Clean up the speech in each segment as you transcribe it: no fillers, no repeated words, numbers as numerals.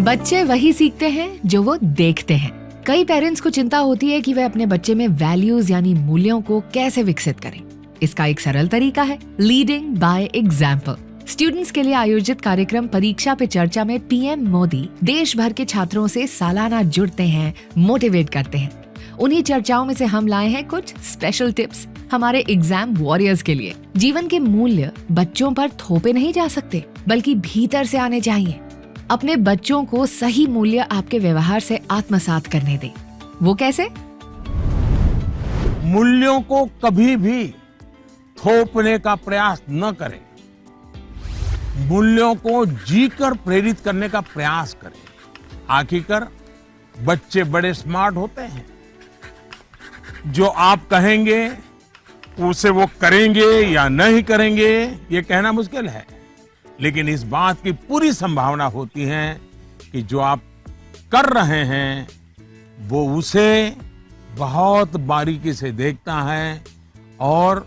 बच्चे वही सीखते हैं जो वो देखते हैं। कई पेरेंट्स को चिंता होती है कि वे अपने बच्चे में वैल्यूज यानी मूल्यों को कैसे विकसित करें। इसका एक सरल तरीका है लीडिंग बाय एग्जाम्पल। स्टूडेंट्स के लिए आयोजित कार्यक्रम परीक्षा पे चर्चा में पीएम मोदी देश भर के छात्रों से सालाना जुड़ते हैं, मोटिवेट करते हैं। उन्हीं चर्चाओं में से हम लाए हैं कुछ स्पेशल टिप्स हमारे एग्जाम वॉरियर्स के लिए। जीवन के मूल्य बच्चों पर थोपे नहीं जा सकते, बल्कि भीतर से आने चाहिए। अपने बच्चों को सही मूल्य आपके व्यवहार से आत्मसात करने दें। वो कैसे? मूल्यों को कभी भी थोपने का प्रयास न करें। मूल्यों को जीकर प्रेरित करने का प्रयास करें। आखिरकार बच्चे बड़े स्मार्ट होते हैं। जो आप कहेंगे उसे वो करेंगे या नहीं करेंगे, ये कहना मुश्किल है, लेकिन इस बात की पूरी संभावना होती है कि जो आप कर रहे हैं वो उसे बहुत बारीकी से देखता है और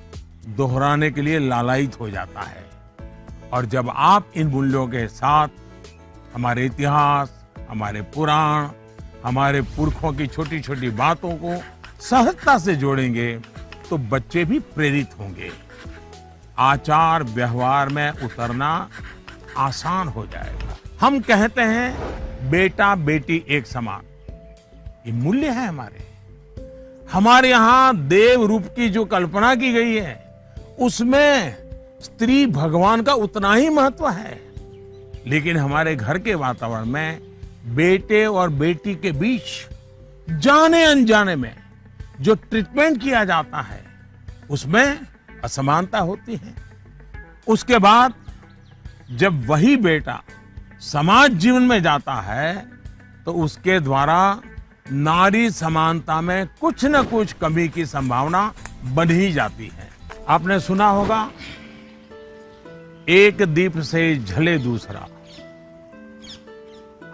दोहराने के लिए लालायित हो जाता है। और जब आप इन मूल्यों के साथ हमारे इतिहास, हमारे पुराण, हमारे पुरखों की छोटी छोटी बातों को सहजता से जोड़ेंगे तो बच्चे भी प्रेरित होंगे। आचार व्यवहार में उतरना आसान हो जाएगा। हम कहते हैं बेटा बेटी एक समान, ये मूल्य है हमारे यहाँ देव रूप की जो कल्पना की गई है उसमें स्त्री भगवान का उतना ही महत्व है। लेकिन हमारे घर के वातावरण में बेटे और बेटी के बीच जाने अनजाने में जो ट्रीटमेंट किया जाता है उसमें असमानता होती है। उसके बाद जब वही बेटा समाज जीवन में जाता है तो उसके द्वारा नारी समानता में कुछ न कुछ कमी की संभावना बन ही जाती है। आपने सुना होगा, एक दीप से जले दूसरा।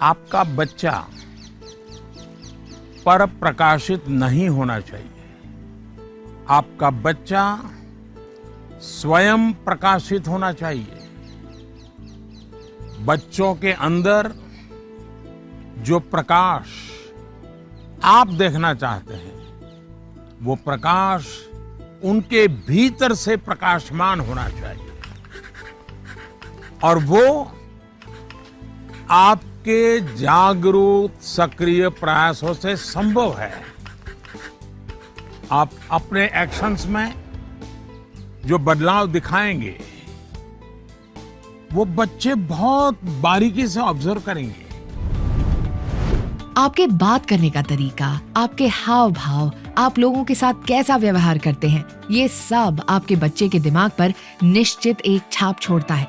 आपका बच्चा पर प्रकाशित नहीं होना चाहिए। आपका बच्चा स्वयं प्रकाशित होना चाहिए। बच्चों के अंदर जो प्रकाश आप देखना चाहते हैं वो प्रकाश उनके भीतर से प्रकाशमान होना चाहिए और वो आपके जागरूक सक्रिय प्रयासों से संभव है। आप अपने एक्शंस में जो बदलाव दिखाएंगे वो बच्चे बहुत बारीकी से ऑब्जर्व करेंगे। आपके बात करने का तरीका, आपके हाव भाव, आप लोगों के साथ कैसा व्यवहार करते हैं, ये सब आपके बच्चे के दिमाग पर निश्चित एक छाप छोड़ता है।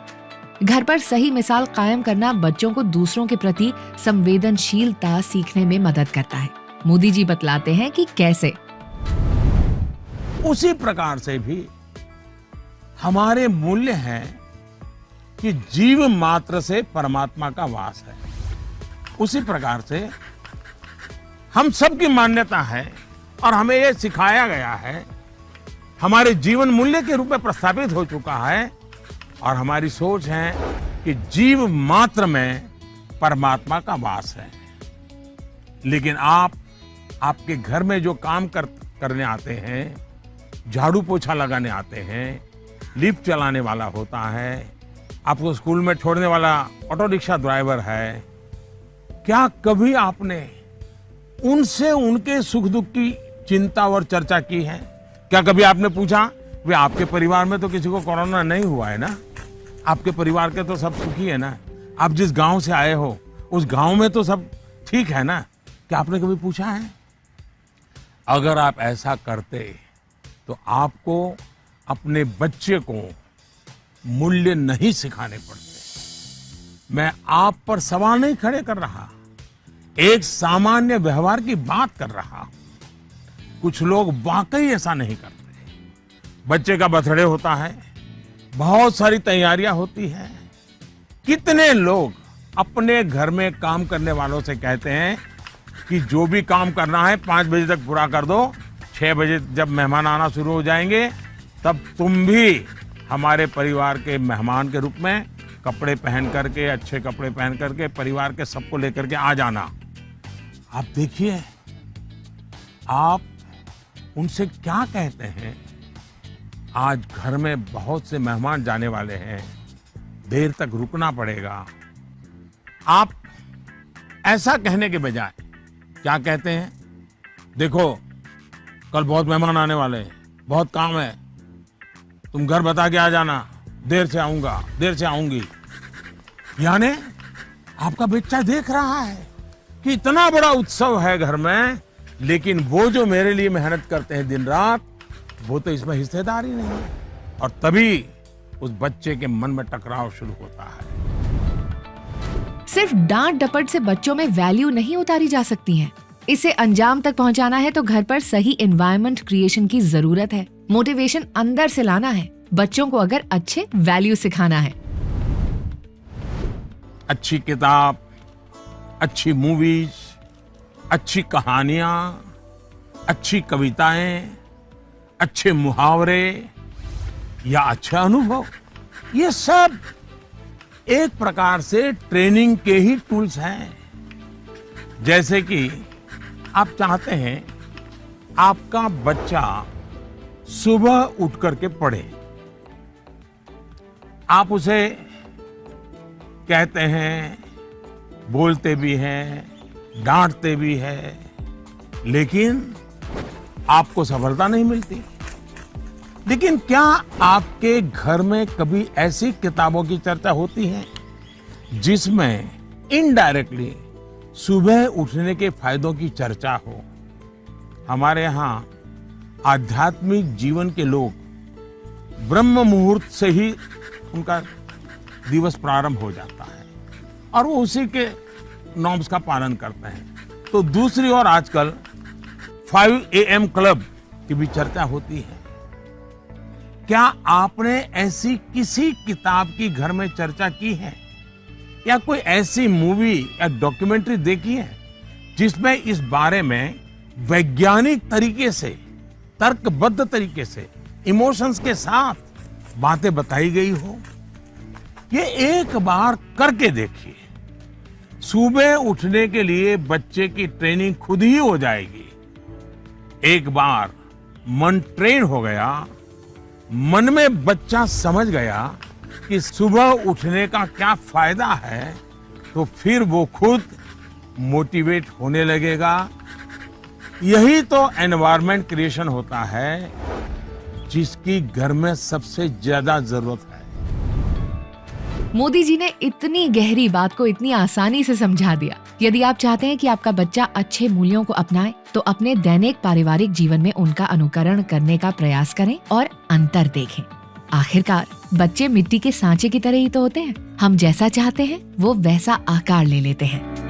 घर पर सही मिसाल कायम करना बच्चों को दूसरों के प्रति संवेदनशीलता सीखने में मदद करता है। मोदी जी बतलाते हैं कि कैसे। उसी प्रकार से भी हमारे मूल्य हैं कि जीव मात्र से परमात्मा का वास है। उसी प्रकार से हम सबकी मान्यता है और हमें यह सिखाया गया है, हमारे जीवन मूल्य के रूप में प्रस्थापित हो चुका है और हमारी सोच है कि जीव मात्र में परमात्मा का वास है। लेकिन आपके घर में जो काम करने आते हैं, झाड़ू पोछा लगाने आते हैं, लिफ्ट चलाने वाला होता है, आपको स्कूल में छोड़ने वाला ऑटो रिक्शा ड्राइवर है, क्या कभी आपने उनसे उनके सुख दुख की चिंता और चर्चा की है? क्या कभी आपने पूछा वे आपके परिवार में तो किसी को कोरोना नहीं हुआ है ना? आपके परिवार के तो सब सुखी है ना? आप जिस गांव से आए हो उस गांव में तो सब ठीक है ना? क्या आपने कभी पूछा है? अगर आप ऐसा करते तो आपको अपने बच्चे को मूल्य नहीं सिखाने पड़ते। मैं आप पर सवाल नहीं खड़े कर रहा, एक सामान्य व्यवहार की बात कर रहा। कुछ लोग वाकई ऐसा नहीं करते। बच्चे का बर्थडे होता है, बहुत सारी तैयारियां होती हैं। कितने लोग अपने घर में काम करने वालों से कहते हैं कि जो भी काम करना है 5 बजे तक पूरा कर दो, 6 बजे जब मेहमान आना शुरू हो जाएंगे तब तुम भी हमारे परिवार के मेहमान के रूप में कपड़े पहन करके, अच्छे कपड़े पहन करके परिवार के सबको लेकर के आ जाना। आप देखिए, आप उनसे क्या कहते हैं, आज घर में बहुत से मेहमान जाने वाले हैं, देर तक रुकना पड़ेगा। आप ऐसा कहने के बजाय क्या कहते हैं, देखो कल बहुत मेहमान आने वाले हैं, बहुत काम है, तुम घर बता के आ जाना, देर से आऊंगा, देर से आऊंगी। यानी आपका बच्चा देख रहा है कि इतना बड़ा उत्सव है घर में, लेकिन वो जो मेरे लिए मेहनत करते हैं दिन रात, वो तो इसमें हिस्सेदार ही नहीं है। और तभी उस बच्चे के मन में टकराव शुरू होता है। सिर्फ डांट डपट से बच्चों में वैल्यू नहीं उतारी जा सकती है। इसे अंजाम तक पहुंचाना है तो घर पर सही एनवायरनमेंट क्रिएशन की जरूरत है। मोटिवेशन अंदर से लाना है, बच्चों को अगर अच्छे वैल्यू सिखाना है। अच्छी किताब, अच्छी मूवीज, अच्छी कहानियां, अच्छी कविताएं, अच्छे मुहावरे या अच्छा अनुभव, ये सब एक प्रकार से ट्रेनिंग के ही टूल्स हैं। जैसे कि आप चाहते हैं आपका बच्चा सुबह उठ करके पढ़े, आप उसे कहते हैं, बोलते भी हैं, डांटते भी हैं, लेकिन आपको सफलता नहीं मिलती। लेकिन क्या आपके घर में कभी ऐसी किताबों की चर्चा होती है जिसमें इनडायरेक्टली सुबह उठने के फायदों की चर्चा हो? हमारे यहाँ आध्यात्मिक जीवन के लोग ब्रह्म मुहूर्त से ही उनका दिवस प्रारंभ हो जाता है और वो उसी के नॉर्म्स का पालन करते हैं। तो दूसरी ओर आजकल 5 AM क्लब की भी चर्चा होती है। क्या आपने ऐसी किसी किताब की घर में चर्चा की है या कोई ऐसी मूवी या डॉक्यूमेंट्री देखी है जिसमें इस बारे में वैज्ञानिक तरीके से, तर्कबद्ध तरीके से, इमोशंस के साथ बातें बताई गई हो? ये एक बार करके देखिए, सुबह उठने के लिए बच्चे की ट्रेनिंग खुद ही हो जाएगी। एक बार मन ट्रेन हो गया, मन में बच्चा समझ गया कि सुबह उठने का क्या फायदा है, तो फिर वो खुद मोटिवेट होने लगेगा। यही तो एनवायरनमेंट क्रिएशन होता है जिसकी घर में सबसे ज्यादा जरूरत है। मोदी जी ने इतनी गहरी बात को इतनी आसानी से समझा दिया। यदि आप चाहते हैं कि आपका बच्चा अच्छे मूल्यों को अपनाए तो अपने दैनिक पारिवारिक जीवन में उनका अनुकरण करने का प्रयास करें और अंतर देखें। आखिरकार बच्चे मिट्टी के सांचे की तरह ही तो होते हैं। हम जैसा चाहते हैं वो वैसा आकार ले लेते हैं।